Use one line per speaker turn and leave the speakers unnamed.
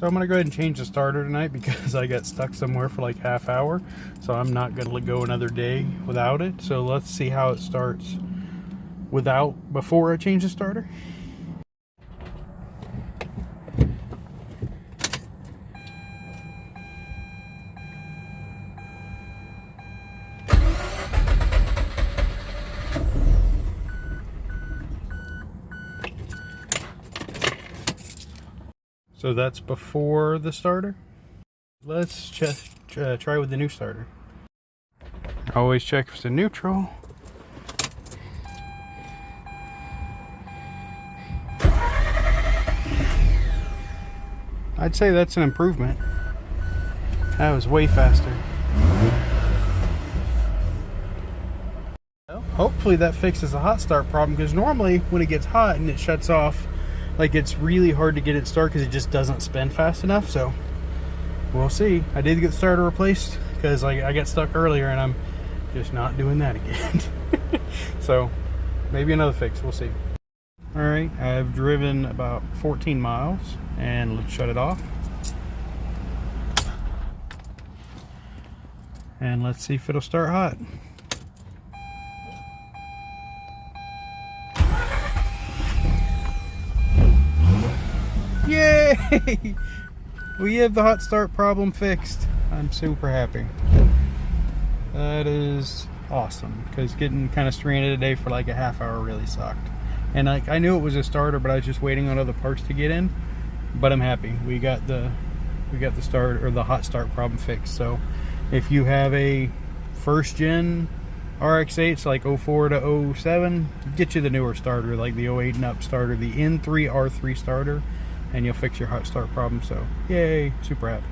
So I'm gonna go ahead and change the starter tonight because I got stuck somewhere for like half hour. So I'm not gonna go another day without it. So let's see how it starts before I change the starter. So that's before the starter. Let's just try with the new starter. Always check if it's a neutral. I'd say that's an improvement. That was way faster. Well, hopefully that fixes the hot start problem, because normally when it gets hot and it shuts off, like, it's really hard to get it started because it just doesn't spin fast enough. So we'll see. I did get the starter replaced because I got stuck earlier, and I'm just not doing that again. So maybe another fix, we'll see. All right, I've driven about 14 miles, and let's shut it off. And let's see if it'll start hot. Yay! We have the hot start problem fixed. I'm super happy. That is awesome, because getting kind of stranded today for like a half hour really sucked. And like, I knew it was a starter, but I was just waiting on other parts to get in. But I'm happy we got the start, or the hot start problem fixed. So if you have a first gen RX-8s like 04 to 07, get you the newer starter, like the 08 and up starter, the N3R3 starter, and you'll fix your hot start problem. So yay, super happy.